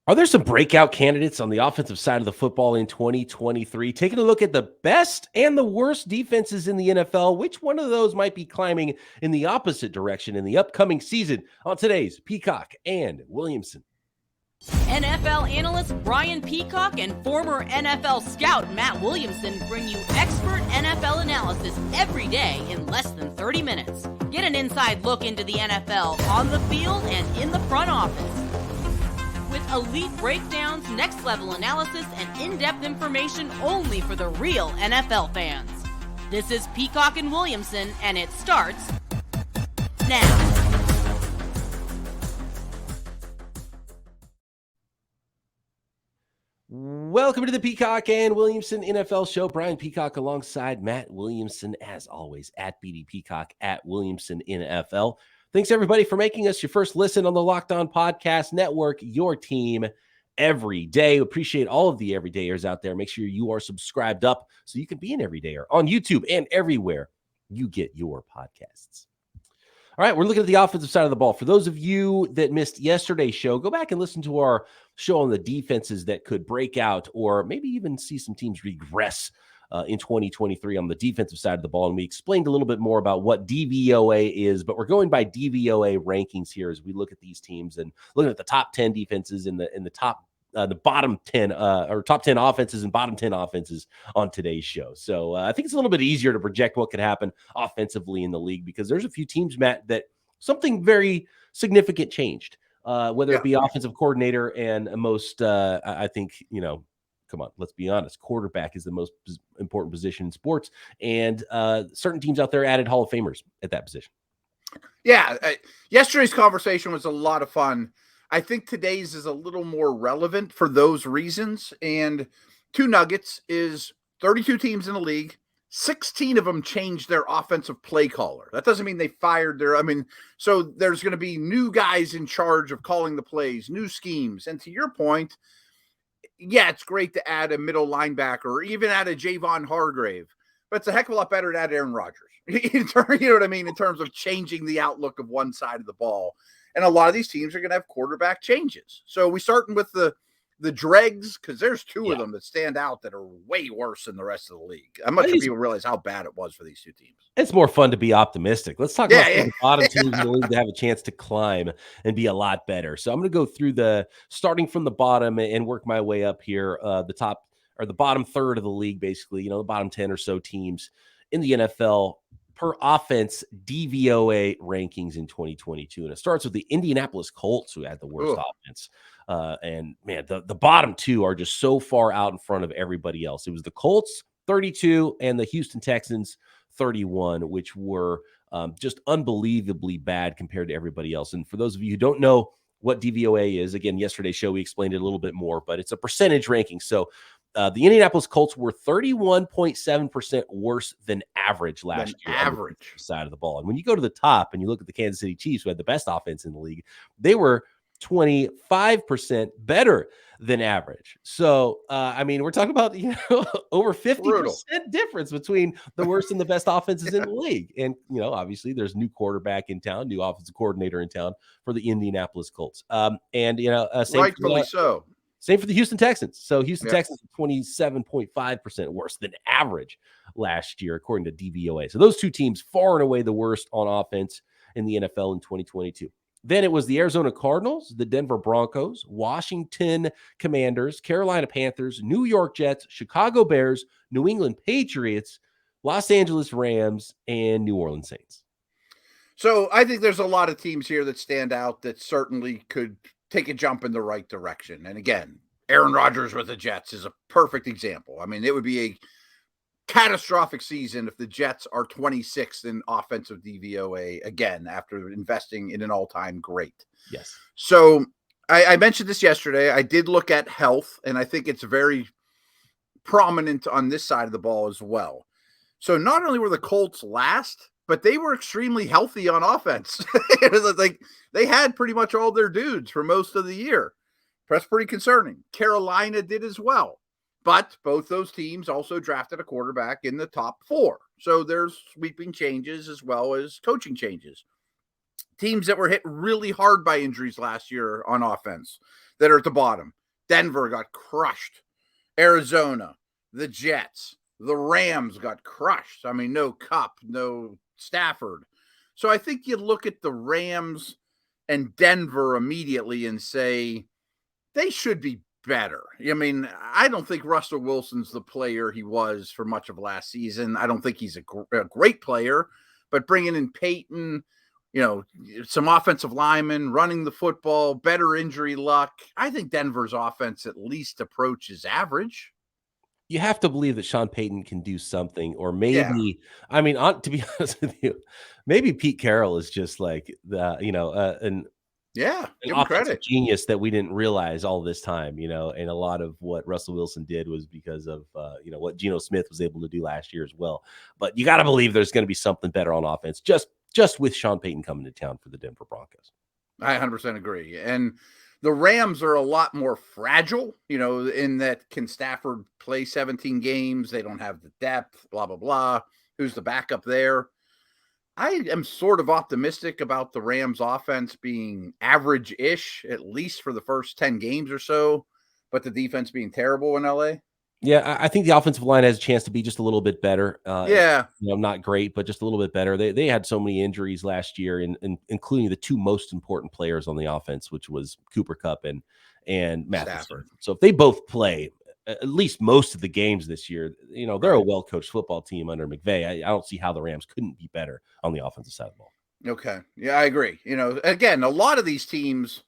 Are there some breakout candidates on the offensive side of the football in 2023? Taking a look at the best and the worst defenses in the NFL, which one of those might be climbing in the opposite direction in the upcoming season on today's Peacock and Williamson. NFL analyst Brian Peacock and former NFL scout Matt Williamson bring you expert NFL analysis every day in less than 30 minutes. Get an inside look into the NFL on the field and in the front office. With elite breakdowns, next-level analysis, and in-depth information only for the real NFL fans. This is Peacock and Williamson, and it starts now. Welcome to the Peacock and Williamson NFL Show. Brian Peacock alongside Matt Williamson, as always, at BD Peacock, at Williamson NFL. Thanks, everybody, for making us your first listen on the Locked On Podcast Network, your team every day. Appreciate all of the everydayers out there. Make sure you are subscribed up so you can be an everydayer on YouTube and everywhere you get your podcasts. All right, we're looking at the offensive side of the ball. For those of you that missed yesterday's show, go back and listen to our show on the defenses that could break out or maybe even see some teams regress in 2023 on the defensive side of the ball. And we explained a little bit more about what DVOA is, but we're going by DVOA rankings here as we look at these teams and looking at the top 10 defenses in the top the bottom 10 or top 10 offenses and bottom 10 offenses on today's show. So I think it's a little bit easier to project what could happen offensively in the league because there's a few teams, Matt, that something very significant changed, whether it be offensive coordinator and most, I think, come on, let's be honest. Quarterback is the most important position in sports. And certain teams out there added Hall of Famers at that position. Yeah. Yesterday's conversation was a lot of fun. I think today's is a little more relevant for those reasons. And two nuggets is 32 teams in the league. 16 of them changed their offensive play caller. That doesn't mean they fired so there's going to be new guys in charge of calling the plays, new schemes. And to your point, yeah, it's great to add a middle linebacker or even add a Javon Hargrave, but it's a heck of a lot better to add Aaron Rodgers. You know what I mean? In terms of changing the outlook of one side of the ball. And a lot of these teams are going to have quarterback changes. So we starting with the dregs, because there's two of them that stand out that are way worse than the rest of the league. I'm not sure people realize how bad it was for these two teams. It's more fun to be optimistic. Let's talk about the bottom teams in the league to have a chance to climb and be a lot better. So I'm going to go through starting from the bottom and work my way up here. The top or the bottom third of the league, basically, the bottom 10 or so teams in the NFL per offense DVOA rankings in 2022. And it starts with the Indianapolis Colts, who had the worst offense. And man, the bottom two are just so far out in front of everybody else. It was the Colts 32 and the Houston Texans 31, which were just unbelievably bad compared to everybody else. And for those of you who don't know what DVOA is, again, yesterday's show, we explained it a little bit more, but it's a percentage ranking. So the Indianapolis Colts were 31.7% worse than average last year. Average side of the ball. And when you go to the top and you look at the Kansas City Chiefs, who had the best offense in the league, they were 25% better than average. So, we're talking about, over 50% difference between the worst and the best offenses in the league. And, obviously there's new quarterback in town, new offensive coordinator in town for the Indianapolis Colts. Rightfully so. Same for the Houston Texans. So Houston Texans 27.5% worse than average last year, according to DVOA. So those two teams far and away the worst on offense in the NFL in 2022. Then it was the Arizona Cardinals, the Denver Broncos, Washington Commanders, Carolina Panthers, New York Jets, Chicago Bears, New England Patriots, Los Angeles Rams, and New Orleans Saints. So I think there's a lot of teams here that stand out that certainly could take a jump in the right direction. And again, Aaron Rodgers with the Jets is a perfect example. I mean, it would be a catastrophic season if the Jets are 26th in offensive DVOA again after investing in an all-time great. Yes. So I mentioned this yesterday. I did look at health, and I think it's very prominent on this side of the ball as well. So not only were the Colts last, but they were extremely healthy on offense. Like they had pretty much all their dudes for most of the year. That's pretty concerning. Carolina did as well. But both those teams also drafted a quarterback in the top 4. So there's sweeping changes as well as coaching changes. teams that were hit really hard by injuries last year on offense that are at the bottom. Denver got crushed. Arizona, the Jets, the Rams got crushed. I mean, no Cup, no Stafford. So I think you look at the Rams and Denver immediately and say they should be better. I mean, I don't think Russell Wilson's the player he was for much of last season. I don't think he's a great player, but bringing in Peyton, some offensive linemen, running the football, better injury luck. I think Denver's offense at least approaches average. You have to believe that Sean Payton can do something, or maybe, I mean, to be honest with you, maybe Pete Carroll is just like an offensive genius that we didn't realize all this time, and a lot of what Russell Wilson did was because of, what Geno Smith was able to do last year as well. But you got to believe there's going to be something better on offense, just with Sean Payton coming to town for the Denver Broncos. I 100% agree. And the Rams are a lot more fragile, in that can Stafford play 17 games? They don't have the depth, blah, blah, blah. Who's the backup there? I am sort of optimistic about the Rams offense being average-ish, at least for the first 10 games or so, but the defense being terrible in LA. Yeah, I think the offensive line has a chance to be just a little bit better. Not great, but just a little bit better. They had so many injuries last year, including the two most important players on the offense, which was Cooper Kupp and Matthew Stafford. So if they both play at least most of the games this year, they're a well-coached football team under McVay. I don't see how the Rams couldn't be better on the offensive side of the ball. Okay. Yeah, I agree. Again, a lot of these teams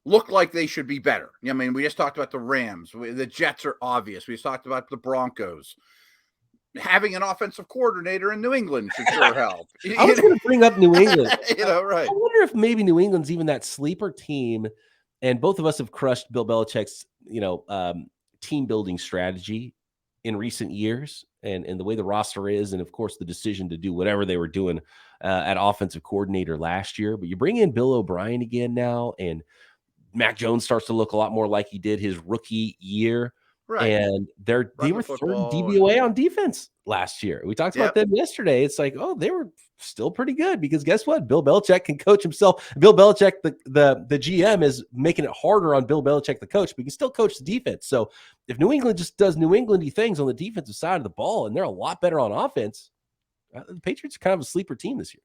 look like they should be better. I mean, we just talked about the Rams. The Jets are obvious. We just talked about the Broncos. Having an offensive coordinator in New England should sure help. I was going to bring up New England. Right. I wonder if maybe New England's even that sleeper team, and both of us have crushed Bill Belichick's, team building strategy in recent years, and the way the roster is, and of course the decision to do whatever they were doing at offensive coordinator last year. But you bring in Bill O'Brien again now, and Mac Jones starts to look a lot more like he did his rookie year. Right. And they were third DVOA on defense last year. We talked about them yesterday. It's like, they were still pretty good, because guess what? Bill Belichick can coach himself. Bill Belichick, the GM, is making it harder on Bill Belichick, the coach, but he can still coach the defense. So if New England just does New England-y things on the defensive side of the ball, and they're a lot better on offense, the Patriots are kind of a sleeper team this year.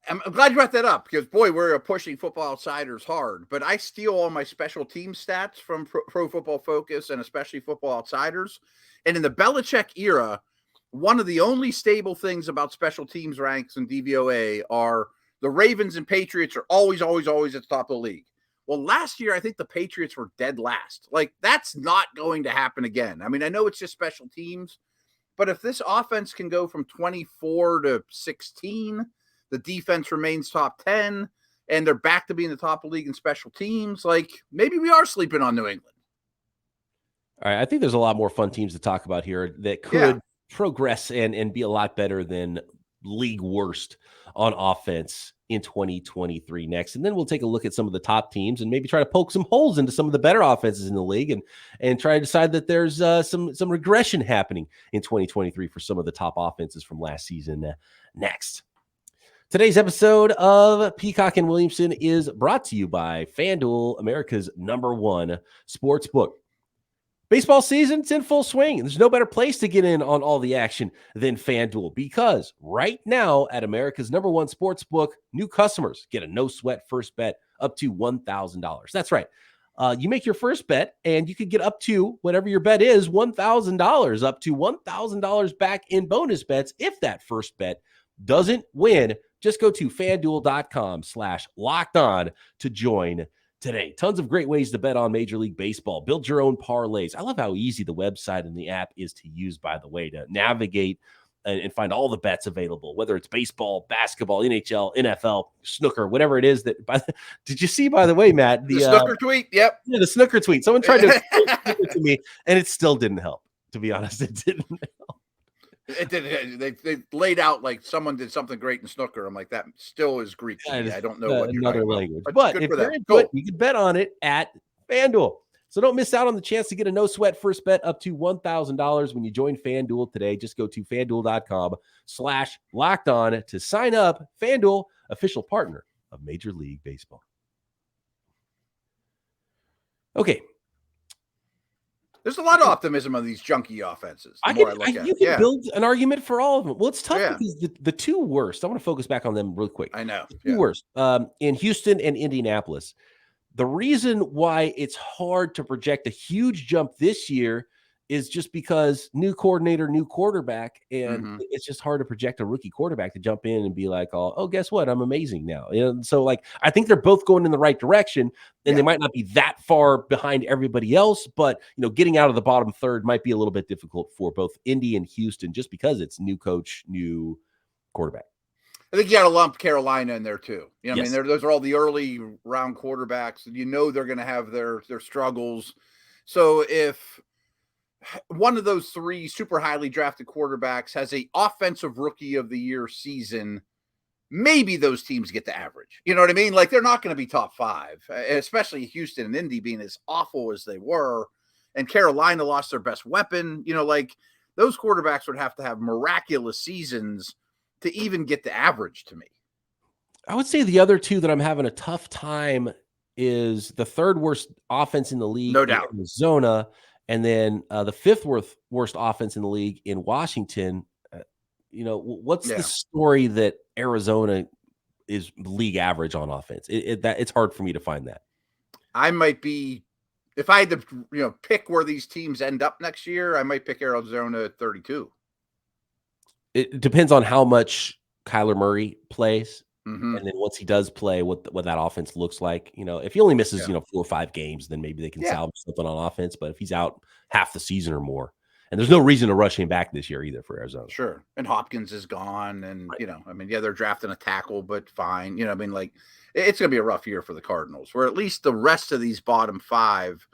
I'm glad you brought that up, because, boy, we're pushing Football Outsiders hard. But I steal all my special team stats from Pro Football Focus and especially Football Outsiders. And in the Belichick era, one of the only stable things about special teams ranks in DVOA are the Ravens and Patriots are always, always, always at the top of the league. Well, last year, I think the Patriots were dead last. Like, that's not going to happen again. I mean, I know it's just special teams, but if this offense can go from 24 to 16, the defense remains top 10, and they're back to being the top of the league in special teams, like, maybe we are sleeping on New England. All right, I think there's a lot more fun teams to talk about here that could progress and be a lot better than league worst on offense in 2023 next. And then we'll take a look at some of the top teams and maybe try to poke some holes into some of the better offenses in the league, and try to decide that there's some regression happening in 2023 for some of the top offenses from last season next. Today's episode of Peacock and Williamson is brought to you by FanDuel, America's #1 sports book. Baseball season's in full swing, and there's no better place to get in on all the action than FanDuel, because right now at America's #1 sports book, new customers get a no-sweat first bet up to $1,000. That's right. You make your first bet, and you could get up to, whatever your bet is, $1,000, up to $1,000 back in bonus bets if that first bet doesn't win. Just go to FanDuel.com/lockedon to join today. Tons of great ways to bet on Major League Baseball. Build your own parlays. I love how easy the website and the app is to use, by the way, to navigate and find all the bets available, whether it's baseball, basketball, NHL, NFL, snooker, whatever it is. Did you see, by the way, Matt? The snooker tweet? Yep. Yeah, the snooker tweet. Someone tried to explain it to me, and it still didn't help. To be honest, it didn't help. It did. They laid out like someone did something great in snooker. I'm like, that still is Greek to me. I don't know what you're another language. But if you're into it, you can bet on it at FanDuel. So don't miss out on the chance to get a no-sweat first bet up to $1,000 when you join FanDuel today. Just go to FanDuel.com/lockedon to sign up. FanDuel, official partner of Major League Baseball. Okay. There's a lot of optimism on these junky offenses. You can build an argument for all of them. Well, it's tough because the two worst, I want to focus back on them real quick. I know. The two worst in Houston and Indianapolis. The reason why it's hard to project a huge jump this year is just because new coordinator, new quarterback, and it's just hard to project a rookie quarterback to jump in and be like, oh, guess what? I'm amazing now. So like, I think they're both going in the right direction, and they might not be that far behind everybody else, but getting out of the bottom third might be a little bit difficult for both Indy and Houston, just because it's new coach, new quarterback. I think you got to lump Carolina in there too. I mean, those are all the early round quarterbacks. They're going to have their struggles. So if one of those three super highly drafted quarterbacks has a offensive rookie of the year season, maybe those teams get to average. You know what I mean? Like, they're not going to be top five, especially Houston and Indy being as awful as they were. And Carolina lost their best weapon. Like, those quarterbacks would have to have miraculous seasons to even get the average to me. I would say the other two that I'm having a tough time is the third worst offense in the league, no doubt, Arizona, and then the fifth worst offense in the league in Washington. What's the story that Arizona is league average on offense? It's hard for me to find that. I might be, if I had to pick where these teams end up next year, I might pick Arizona at 32. It depends on how much Kyler Murray plays. And then once he does play, what that offense looks like. If he only misses 4 or 5 games, then maybe they can salvage something on offense. But if he's out half the season or more, and there's no reason to rush him back this year either for Arizona. Sure. And Hopkins is gone, and they're drafting a tackle, but fine. It's going to be a rough year for the Cardinals. Where at least the rest of these bottom 5,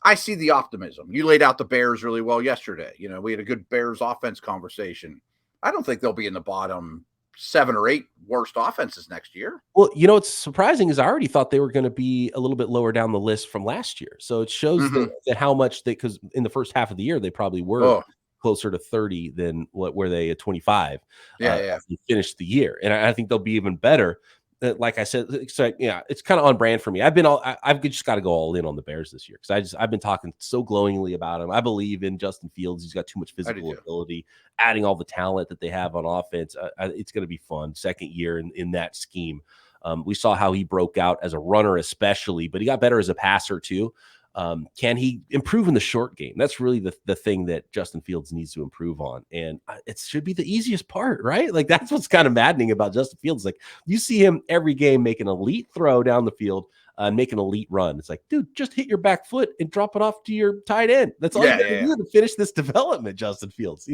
I see the optimism. You laid out the Bears really well yesterday. We had a good Bears offense conversation. I don't think they'll be in the bottom 7 or 8 worst offenses next year. Well, what's surprising is I already thought they were going to be a little bit lower down the list from last year. So it shows that how much because in the first half of the year, they probably were closer to 30 than what were they at 25. As they finished the year. And I think they'll be even better. Like I said, it's kind of on brand for me. I've just got to go all in on the Bears this year because I've been talking so glowingly about him. I believe in Justin Fields. He's got too much physical ability. Adding all the talent that they have on offense, it's going to be fun. Second year in that scheme. We saw how he broke out as a runner, especially, but he got better as a passer too. Can he improve in the short game? That's really the thing that Justin Fields needs to improve on. And it should be the easiest part, right? Like, that's what's kind of maddening about Justin Fields. Like, you see him every game make an elite throw down the field and make an elite run. It's like, dude, just hit your back foot and drop it off to your tight end. That's all you got to do to finish this development, Justin Fields,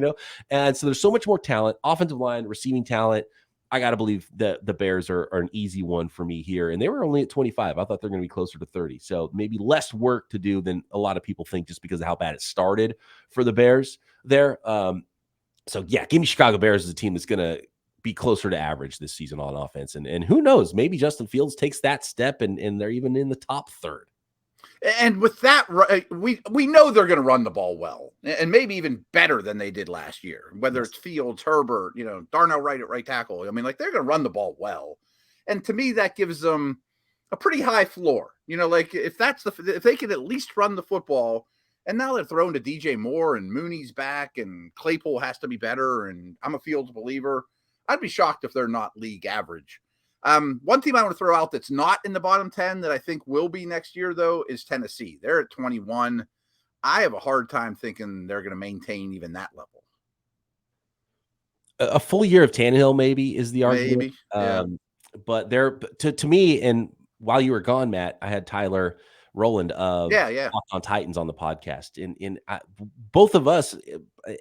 And so there's so much more talent, offensive line, receiving talent. I got to believe that the Bears are an easy one for me here. And they were only at 25. I thought they're going to be closer to 30. So maybe less work to do than a lot of people think just because of how bad it started for the Bears there. Give me Chicago Bears as a team that's going to be closer to average this season on offense. And who knows, maybe Justin Fields takes that step and they're even in the top third. And with that, we know they're going to run the ball well, and maybe even better than they did last year, whether it's Fields, Herbert, Darnell Wright at right tackle. They're going to run the ball well. And to me, that gives them a pretty high floor. If they could at least run the football, and now they're throwing to DJ Moore and Mooney's back and Claypool has to be better. And I'm a Fields believer. I'd be shocked if they're not league average. One team I want to throw out that's not in the bottom 10 that I think will be next year, though, is Tennessee. They're at 21. I have a hard time thinking they're going to maintain even that level. A full year of Tannehill maybe is the argument. But they're to me, and while you were gone, Matt, I had Tyler Rowland of on Titans on the podcast, and both of us,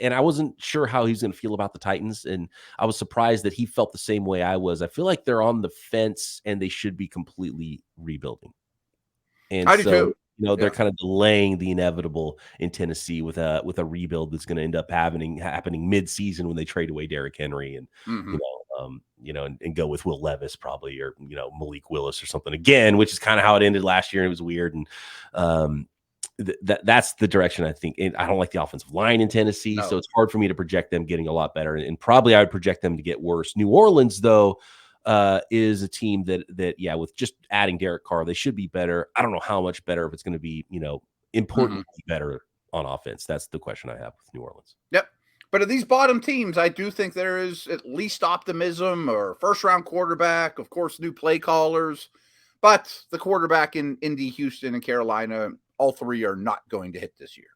and I wasn't sure how he was going to feel about the Titans, and I was surprised that he felt the same way I was. I feel like they're on the fence and they should be completely rebuilding. And I do too. They're kind of delaying the inevitable in Tennessee with a rebuild that's going to end up happening mid-season when they trade away Derrick Henry and and go with Will Levis probably, or Malik Willis or something again, which is kind of how it ended last year. And it was weird, and that's the direction I think. And I don't like the offensive line in Tennessee, so it's hard for me to project them getting a lot better. And probably I would project them to get worse. New Orleans, though, is a team that with just adding Derek Carr, they should be better. I don't know how much better, if it's going to be, importantly better on offense. That's the question I have with New Orleans. Yep. But of these bottom teams, I do think there is at least optimism, or first-round quarterback, of course, new play callers. But the quarterback in Indy, Houston, and Carolina, all three are not going to hit this year,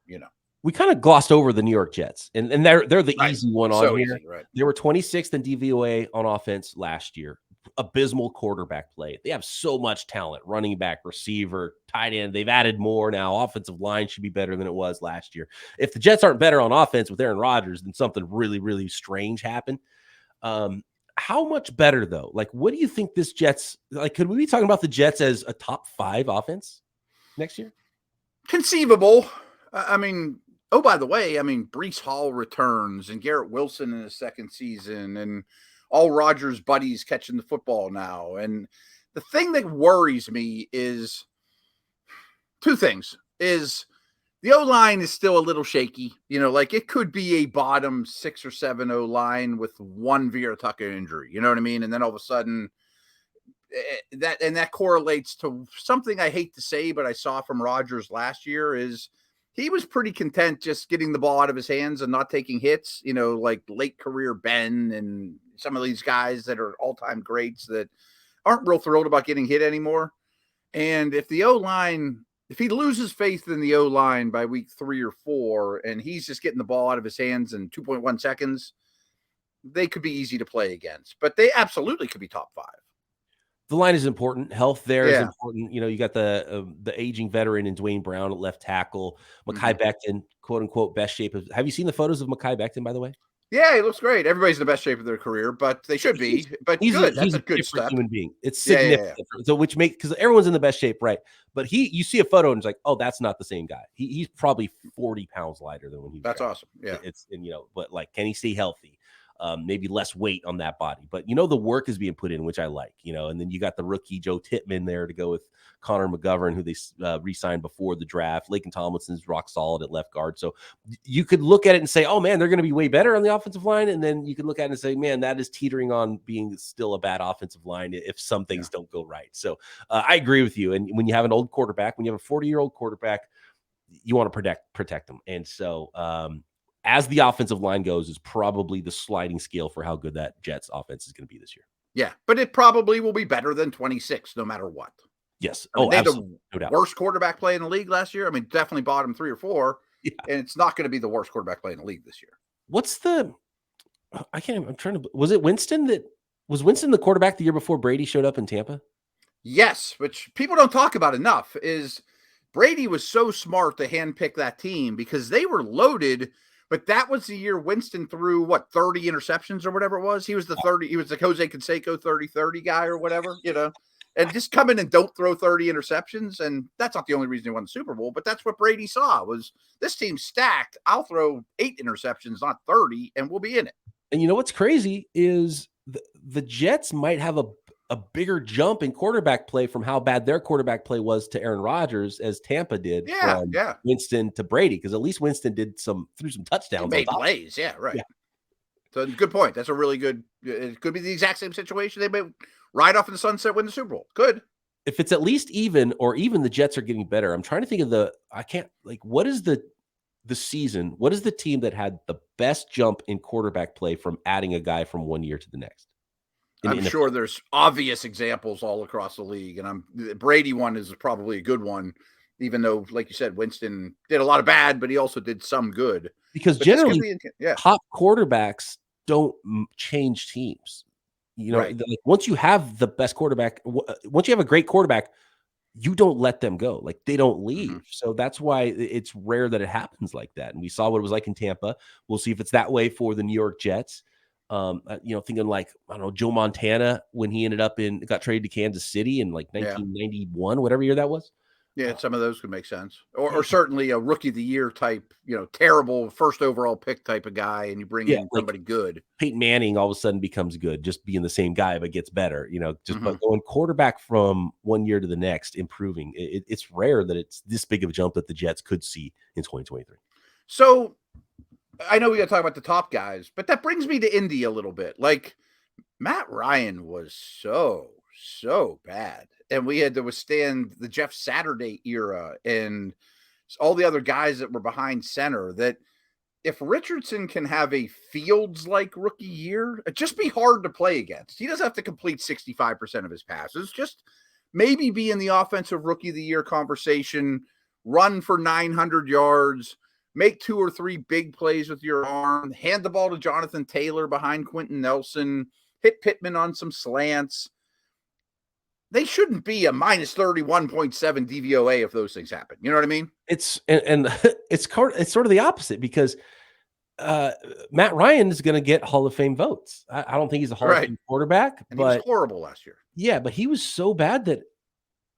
We kind of glossed over the New York Jets, and they're the easy one on here. Easy, right. They were 26th in DVOA on offense last year. Abysmal quarterback play. They have so much talent, running back, receiver, tight end. They've added more now. Offensive line should be better than it was last year. If the Jets aren't better on offense with Aaron Rodgers, then something really, really strange happened. How much better, though? Like, what do you think this Jets, could we be talking about the Jets as a top 5 offense next year? Conceivable. Oh, by the way, Breece Hall returns, and Garrett Wilson in his second season, and all Rodgers' buddies catching the football now. And the thing that worries me is two things. Is the O-line is still a little shaky. It could be a bottom 6 or 7 O-line with one Vera Tucker injury. You know what I mean? And then all of a sudden, that correlates to something I hate to say, but I saw from Rodgers last year is he was pretty content just getting the ball out of his hands and not taking hits, like late career Ben and some of these guys that are all-time greats that aren't real thrilled about getting hit anymore. And if the O-line, if he loses faith in the O-line by week 3 or 4, and he's just getting the ball out of his hands in 2.1 seconds, they could be easy to play against. But they absolutely could be top 5. The line is important. Health there is important. You got the aging veteran in Dwayne Brown at left tackle. Mekhi Becton, quote unquote, best shape. Have you seen the photos of Mekhi Becton, by the way? Yeah, he looks great. Everybody's in the best shape of their career, but they should be. But he's good. That's a good step. Human being. It's significant. So which makes, because everyone's in the best shape, right? But you see a photo and it's like, oh, that's not the same guy. He's probably 40 pounds lighter than when he was. That's awesome. Yeah. But can he stay healthy? Maybe less weight on that body, but the work is being put in, which I like, and then you got the rookie Joe Tittman there to go with Connor McGovern, who they re-signed before the draft. Laken Tomlinson's rock solid at left guard. So you could look at it and say, oh man, they're going to be way better on the offensive line. And then you could look at it and say, man, that is teetering on being still a bad offensive line if some things don't go right. So I agree with you. And when you have an old quarterback, when you have a 40-year-old quarterback, you want to protect them. And so, as the offensive line goes, is probably the sliding scale for how good that Jets offense is going to be this year. Yeah, but it probably will be better than 26, no matter what. Yes. They had the worst quarterback play in the league last year. Definitely bottom 3 or 4. Yeah. And it's not going to be the worst quarterback play in the league this year. Was it Winston was Winston the quarterback the year before Brady showed up in Tampa? Yes, which people don't talk about enough is Brady was so smart to handpick that team because they were loaded. But that was the year Winston threw 30 interceptions or whatever it was. He was the Jose Canseco 30-30 guy or whatever, and just come in and don't throw 30 interceptions. And that's not the only reason he won the Super Bowl, but that's what Brady saw was this team stacked. I'll throw 8 interceptions, not 30, and we'll be in it. And what's crazy is the Jets might have a bigger jump in quarterback play from how bad their quarterback play was to Aaron Rodgers as Tampa did from Winston to Brady, because at least Winston threw some touchdowns. He made plays. Yeah, right. Yeah. So good point. That's a really good. It could be the exact same situation. They may ride off in the sunset, win the Super Bowl. Good. If it's at least even, or even the Jets are getting better. I'm trying to think of what is the season? What is the team that had the best jump in quarterback play from adding a guy from one year to the next? I'm sure there's obvious examples all across the league, and Brady one is probably a good one, even though, like you said, Winston did a lot of bad, but he also did some good. Because generally, top quarterbacks don't change teams. Once you have the best quarterback, once you have a great quarterback, you don't let them go. They don't leave. Mm-hmm. So that's why it's rare that it happens like that. And we saw what it was like in Tampa. We'll see if it's that way for the New York Jets. Thinking Joe Montana when he got traded to Kansas City in 1991, whatever year that was. Yeah, some of those could make sense. Or certainly a rookie of the year type, terrible first overall pick type of guy, and you bring in somebody good. Peyton Manning all of a sudden becomes good, just being the same guy, but gets better, but going quarterback from one year to the next, improving. It's rare that it's this big of a jump that the Jets could see in 2023. So I know we got to talk about the top guys, but that brings me to Indy a little bit. Matt Ryan was so bad. And we had to withstand the Jeff Saturday era and all the other guys that were behind center. That if Richardson can have a Fields-like rookie year, it'd just be hard to play against. He doesn't have to complete 65% of his passes. Just maybe be in the offensive rookie of the year conversation, run for 900 yards, make 2 or 3 big plays with your arm, hand the ball to Jonathan Taylor behind Quentin Nelson, hit Pittman on some slants. They shouldn't be a minus 31.7 DVOA if those things happen. You know what I mean? It's sort of the opposite because Matt Ryan is going to get Hall of Fame votes. I don't think he's a Hall of Fame quarterback, and but he was horrible last year. Yeah, but he was so bad that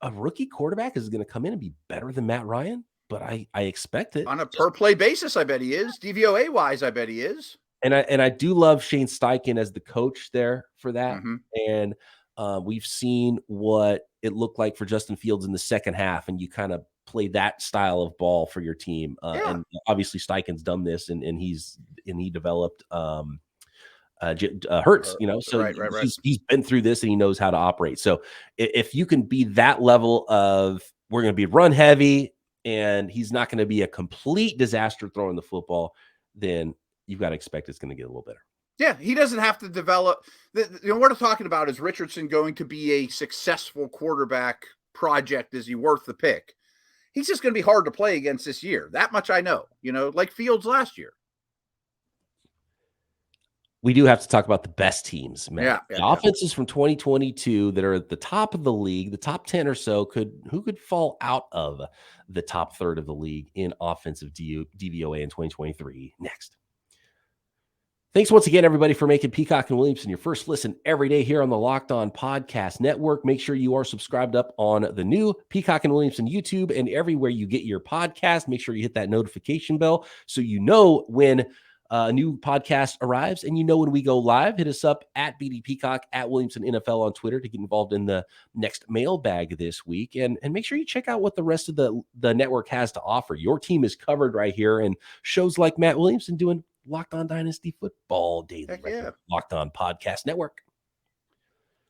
a rookie quarterback is going to come in and be better than Matt Ryan. But I expect it on a per play basis. I bet he is. DVOA wise, I bet he is. And I do love Shane Steichen as the coach there for that. Mm-hmm. And we've seen what it looked like for Justin Fields in the second half, and you kind of play that style of ball for your team. And obviously Steichen's done this, and he developed Hurts, so right. He's been through this and he knows how to operate. So if you can be that level of, we're going to be run heavy and he's not going to be a complete disaster throwing the football, then you've got to expect it's going to get a little better. Yeah, he doesn't have to develop. What we're talking about is Richardson going to be a successful quarterback project. Is he worth the pick? He's just going to be hard to play against this year. That much I know, like Fields last year. We do have to talk about the best teams, man. The offenses from 2022 that are at the top of the league, the top 10 or so, who could fall out of the top third of the league in offensive DVOA in 2023. Next. Thanks once again, everybody, for making Peacock and Williamson your first listen every day here on the Locked On Podcast Network. Make sure you are subscribed up on the new Peacock and Williamson YouTube and everywhere you get your podcast. Make sure you hit that notification bell so you know when a new podcast arrives and when we go live. Hit us up at BD Peacock, at Williamson NFL on Twitter to get involved in the next mailbag this week. And make sure you check out what the rest of the network has to offer. Your team is covered right here, and shows like Matt Williamson doing Locked On Dynasty Football daily, Locked On Podcast Network.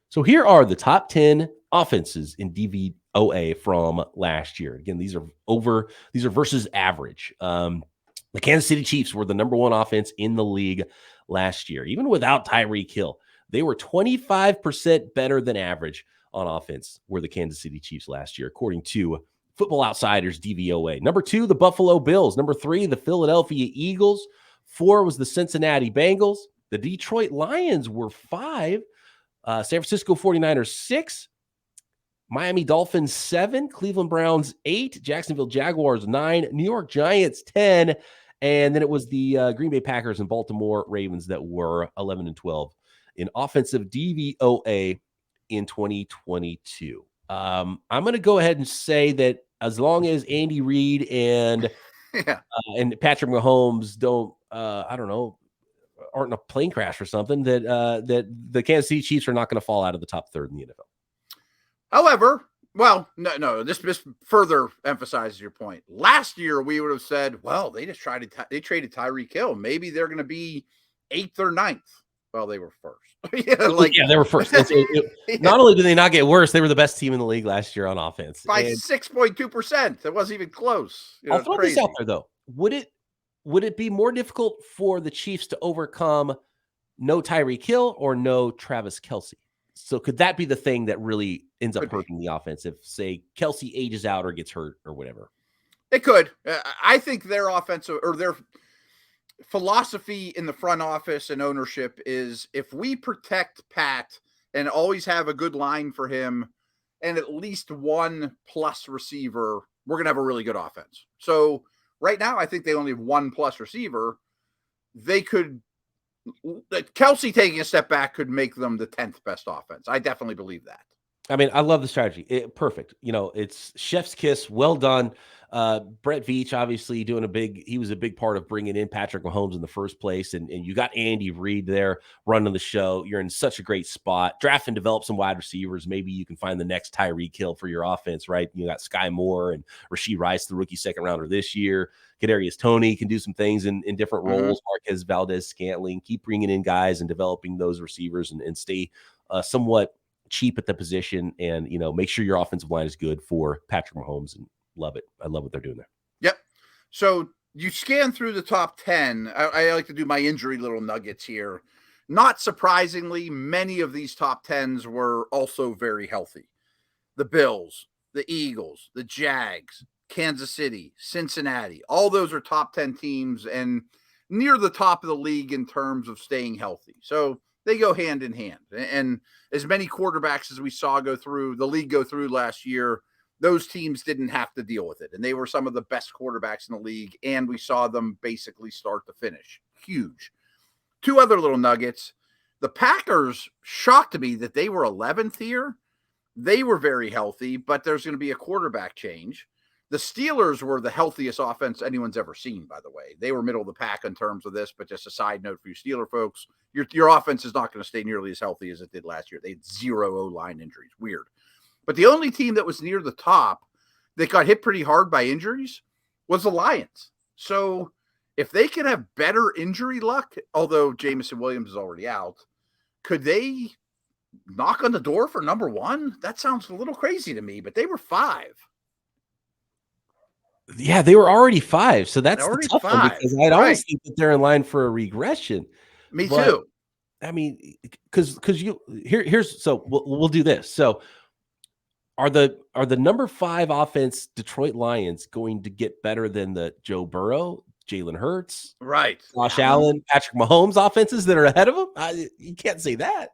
So here are the top 10 offenses in DVOA from last year. Again, these are versus average. The Kansas City Chiefs were the number one offense in the league last year. Even without Tyreek Hill, they were 25% better than average on offense, were the Kansas City Chiefs last year, according to Football Outsiders DVOA. Number 2, the Buffalo Bills. Number 3, the Philadelphia Eagles. 4 was the Cincinnati Bengals. The Detroit Lions were 5. San Francisco 49ers 6. Miami Dolphins 7. Cleveland Browns 8. Jacksonville Jaguars 9. New York Giants 10. And then it was the Green Bay Packers and Baltimore Ravens that were 11 and 12 in offensive DVOA in 2022. I'm going to go ahead and say that as long as Andy Reid and Patrick Mahomes don't, aren't in a plane crash or something, that the Kansas City Chiefs are not going to fall out of the top third in the NFL. However, this further emphasizes your point. Last year, we would have said, well, they they traded Tyreek Hill. Maybe they're going to be 8th or 9th. Well, they were first. They were first. Not only did they not get worse, they were the best team in the league last year on offense. By 6.2%. It wasn't even close. I'll throw this out there, though. Would it be more difficult for the Chiefs to overcome no Tyreek Hill or no Travis Kelce? So could that be the thing that really ends up hurting the offense if, say, Kelce ages out or gets hurt or whatever? It could. I think their offensive or their philosophy in the front office and ownership is, if we protect Pat and always have a good line for him and at least one plus receiver, we're going to have a really good offense. So right now, I think they only have one plus receiver. Kelce taking a step back could make them the 10th best offense. I definitely believe that. I mean, I love the strategy. Perfect. It's chef's kiss. Well done. Brett Veach, obviously he was a big part of bringing in Patrick Mahomes in the first place. And you got Andy Reid there running the show. You're in such a great spot. Draft and develop some wide receivers. Maybe you can find the next Tyreek Hill for your offense, right? You got Sky Moore and Rashee Rice, the rookie second rounder this year. Kadarius Toney can do some things in different roles. Marquez Valdez-Scantling. Keep bringing in guys and developing those receivers and stay somewhat cheap at the position. And, make sure your offensive line is good for Patrick Mahomes, and love it. I love what they're doing there. Yep. So you scan through the top 10. I like to do my injury little nuggets here. Not surprisingly, many of these top 10s were also very healthy. The Bills, the Eagles, the Jags, Kansas City, Cincinnati, all those are top 10 teams and near the top of the league in terms of staying healthy. So they go hand in hand. And as many quarterbacks as we saw the league go through last year, those teams didn't have to deal with it. And they were some of the best quarterbacks in the league. And we saw them basically start to finish. Huge. Two other little nuggets. The Packers shocked me that they were 11th here. They were very healthy, but there's going to be a quarterback change. The Steelers were the healthiest offense anyone's ever seen, by the way. They were middle of the pack in terms of this, but just a side note for you Steeler folks, your offense is not going to stay nearly as healthy as it did last year. They had 0 O-line injuries. Weird. But the only team that was near the top that got hit pretty hard by injuries was the Lions. So if they can have better injury luck, although Jameson Williams is already out, could they knock on the door for number 1? That sounds a little crazy to me, but they were 5. Yeah, they were already 5. So that's already the tough 5. one, because I'd always think that they're in line for a regression. Me too. I mean, because here's so we'll do this. So are the number 5 offense Detroit Lions going to get better than the Joe Burrow, Jalen Hurts, right, Josh Allen, Patrick Mahomes offenses that are ahead of them? You can't say that.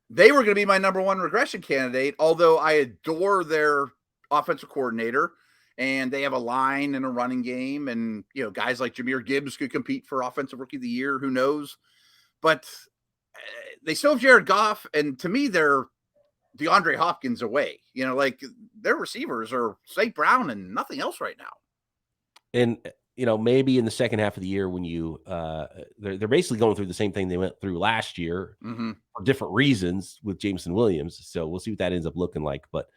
They were going to be my number 1 regression candidate, although I adore their offensive coordinator, and they have a line and a running game, and guys like Jahmyr Gibbs could compete for Offensive Rookie of the Year. Who knows? But they still have Jared Goff, and to me, they're DeAndre Hopkins away. Like their receivers are St. Brown and nothing else right now. And maybe in the second half of the year when they're basically going through the same thing they went through last year for different reasons with Jameson Williams. So we'll see what that ends up looking like. But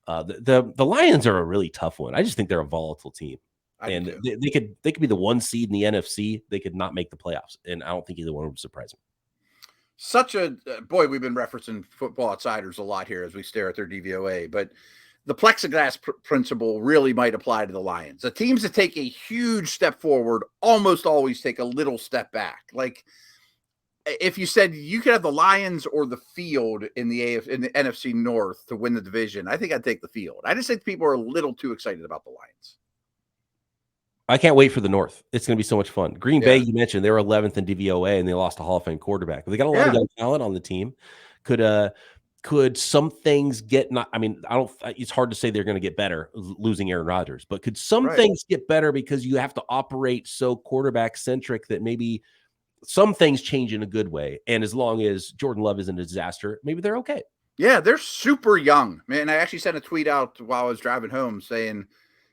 the Lions are a really tough one. I just think they're a volatile team. And they could be the 1 seed in the NFC. They could not make the playoffs. And I don't think either one would surprise me. Such a boy, we've been referencing Football Outsiders a lot here as we stare at their DVOA, but the plexiglass principle really might apply to the Lions. The teams that take a huge step forward almost always take a little step back. Like if you said you could have the Lions or the field in the NFC North to win the division, I think I'd take the field. I just think people are a little too excited about the Lions. I can't wait for the North. It's going to be so much fun. Green Bay, you mentioned, they were 11th in DVOA and they lost a Hall of Fame quarterback. They got a lot of young talent on the team. Could some things get not? I mean, it's hard to say they're going to get better losing Aaron Rodgers, but could some things get better because you have to operate so quarterback centric that maybe some things change in a good way? And as long as Jordan Love isn't a disaster, maybe they're okay. Yeah, they're super young, man. I actually sent a tweet out while I was driving home saying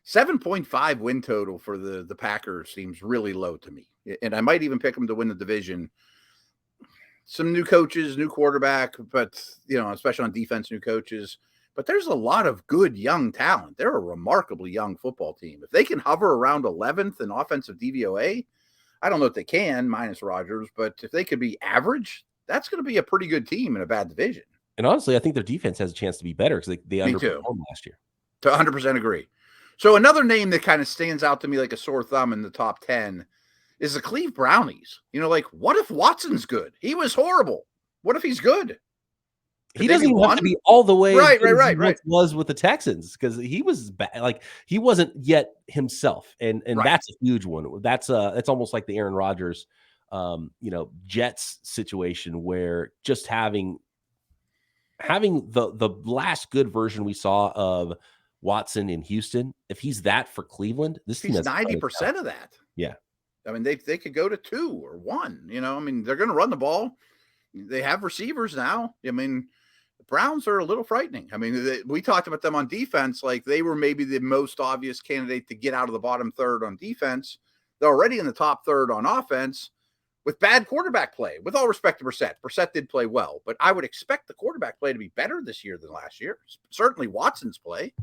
7.5 win total for the Packers seems really low to me. And I might even pick them to win the division. Some new coaches, new quarterback, but, especially on defense, new coaches. But there's a lot of good young talent. They're a remarkably young football team. If they can hover around 11th in offensive DVOA, I don't know if they can, minus Rodgers, but if they could be average, that's going to be a pretty good team in a bad division. And honestly, I think their defense has a chance to be better because they underperformed last year. To 100% agree. So another name that kind of stands out to me like a sore thumb in the top 10 is the Cleveland Brownies. What if Watson's good? He was horrible. What if he's good? He doesn't even have to be all the way right. Was with the Texans because he was bad. Like he wasn't yet himself, and that's a huge one. That's almost like the Aaron Rodgers, Jets situation where just having the last good version we saw of Watson in Houston, if he's that for Cleveland, this team has 90% of that. Yeah. I mean, they could go to 2 or 1, they're going to run the ball. They have receivers now. I mean, Browns are a little frightening. I mean, we talked about them on defense. Like, they were maybe the most obvious candidate to get out of the bottom third on defense. They're already in the top third on offense with bad quarterback play. With all respect to Brissett, Brissett did play well, but I would expect the quarterback play to be better this year than last year. Certainly Watson's play.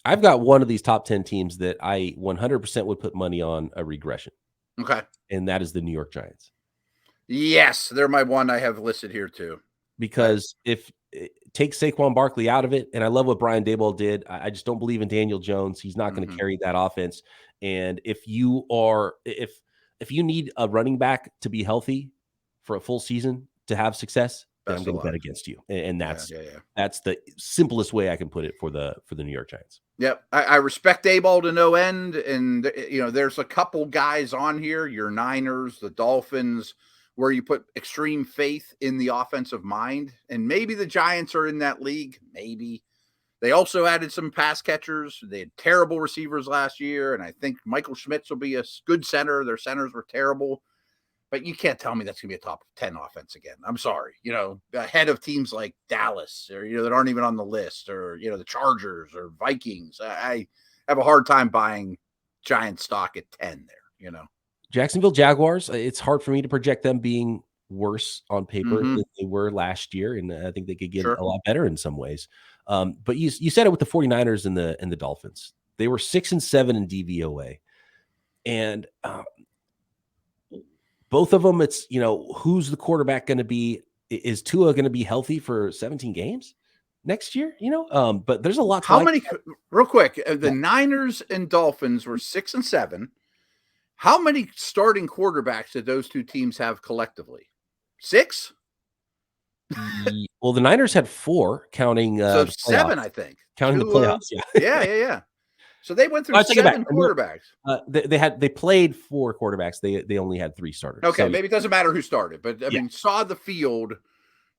I've got one of these top 10 teams that I 100% would put money on a regression. Okay. And that is the New York Giants. Yes, they're my one I have listed here too. Because if take Saquon Barkley out of it, and I love what Brian Daboll did, I just don't believe in Daniel Jones. He's not going to carry that offense. And if you need a running back to be healthy for a full season to have success, then I'm going to bet against you. And that's the simplest way I can put it for the New York Giants. Yep. I respect Daboll to no end. And, there's a couple guys on here, your Niners, the Dolphins, where you put extreme faith in the offensive mind. And maybe the Giants are in that league. Maybe. They also added some pass catchers. They had terrible receivers last year. And I think Michael Schmitz will be a good center. Their centers were terrible. But you can't tell me that's going to be a top 10 offense again. I'm sorry. Ahead of teams like Dallas or, that aren't even on the list, or, the Chargers or Vikings. I have a hard time buying Giant stock at 10 there, Jacksonville Jaguars, it's hard for me to project them being worse on paper than they were last year. And I think they could get a lot better in some ways. But you said it with the 49ers and the Dolphins. They were 6-7 in DVOA. And both of them, it's, who's the quarterback going to be? Is Tua going to be healthy for 17 games next year? But there's a lot. How many, real quick, the Niners and Dolphins were 6-7. How many starting quarterbacks did those two teams have collectively? 6? Well, the Niners had 4, counting so 7, I think. Counting the playoffs. Yeah. So they went through 7 quarterbacks. They played 4 quarterbacks. They only had 3 starters. Okay, so maybe it doesn't matter who started, but I mean, saw the field.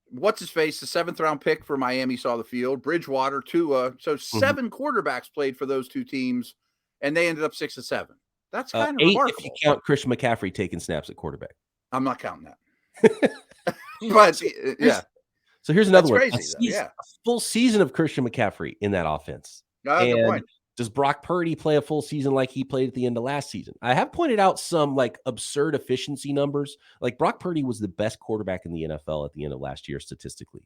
What's his face? The 7th round pick for Miami saw the field. Bridgewater, Tua. So 7 quarterbacks played for those two teams, and they ended up 6-7. That's kind of 8 remarkable. If you count Christian McCaffrey taking snaps at quarterback. I'm not counting that. But yeah. So here's another one. Crazy, a full season of Christian McCaffrey in that offense. Good point. Does Brock Purdy play a full season like he played at the end of last season? I have pointed out some absurd efficiency numbers. Like Brock Purdy was the best quarterback in the NFL at the end of last year statistically.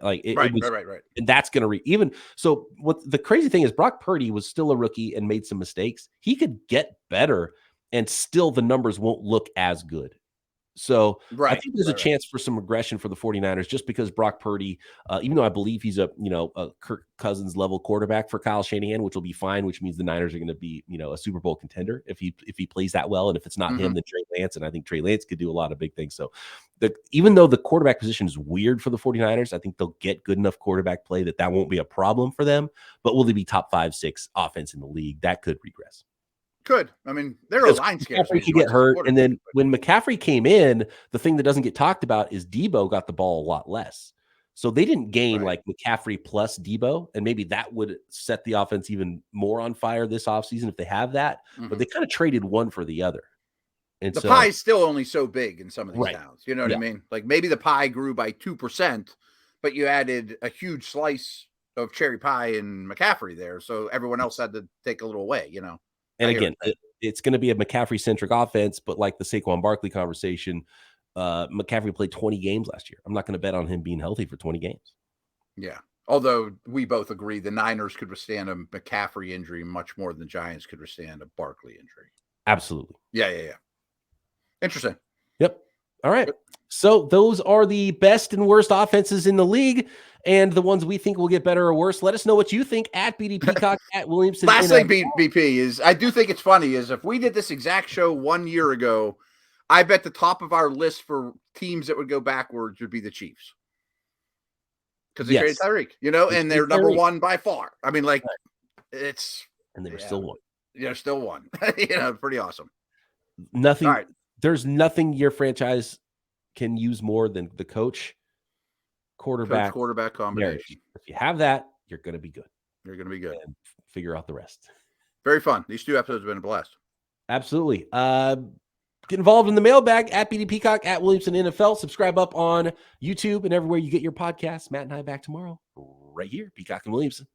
Right. And that's going to even so. What the crazy thing is, Brock Purdy was still a rookie and made some mistakes. He could get better, and still the numbers won't look as good. So I think there's a chance for some regression for the 49ers just because Brock Purdy, even though I believe he's a Kirk Cousins level quarterback for Kyle Shanahan, which will be fine, which means the Niners are going to be, a Super Bowl contender if he plays that well. And if it's not him, then Trey Lance. And I think Trey Lance could do a lot of big things. So even though the quarterback position is weird for the 49ers, I think they'll get good enough quarterback play that won't be a problem for them. But will they be top 5-6 offense in the league? That could regress. Could. I mean, there are line scares. McCaffrey could get hurt. And then when McCaffrey came in, the thing that doesn't get talked about is Debo got the ball a lot less. So they didn't gain like McCaffrey plus Debo. And maybe that would set the offense even more on fire this offseason if they have that. But they kind of traded one for the other. And the pie is still only so big in some of these towns. You know what I mean? Like maybe the pie grew by 2%, but you added a huge slice of cherry pie and McCaffrey there. So everyone else had to take a little away, And again, it's going to be a McCaffrey-centric offense, but like the Saquon Barkley conversation, McCaffrey played 20 games last year. I'm not going to bet on him being healthy for 20 games. Yeah. Although we both agree the Niners could withstand a McCaffrey injury much more than the Giants could withstand a Barkley injury. Absolutely. Yeah. Interesting. Yep. All right. So those are the best and worst offenses in the league and the ones we think will get better or worse. Let us know what you think at BD Peacock, at Williamson. Last thing, BP, is I do think it's funny is if we did this exact show 1 year ago, I bet the top of our list for teams that would go backwards would be the Chiefs. Because they traded Tyreek, and they're number one by far. I mean, it's... And they were still one. Yeah, still one. Pretty awesome. Nothing... All right. There's nothing your franchise can use more than the quarterback combination. If you have that, you're going to be good. You're going to be good. And figure out the rest. Very fun. These 2 episodes have been a blast. Absolutely. Get involved in the mailbag at BD Peacock, at Williamson NFL. Subscribe up on YouTube and everywhere you get your podcasts. Matt and I back tomorrow right here, Peacock and Williamson.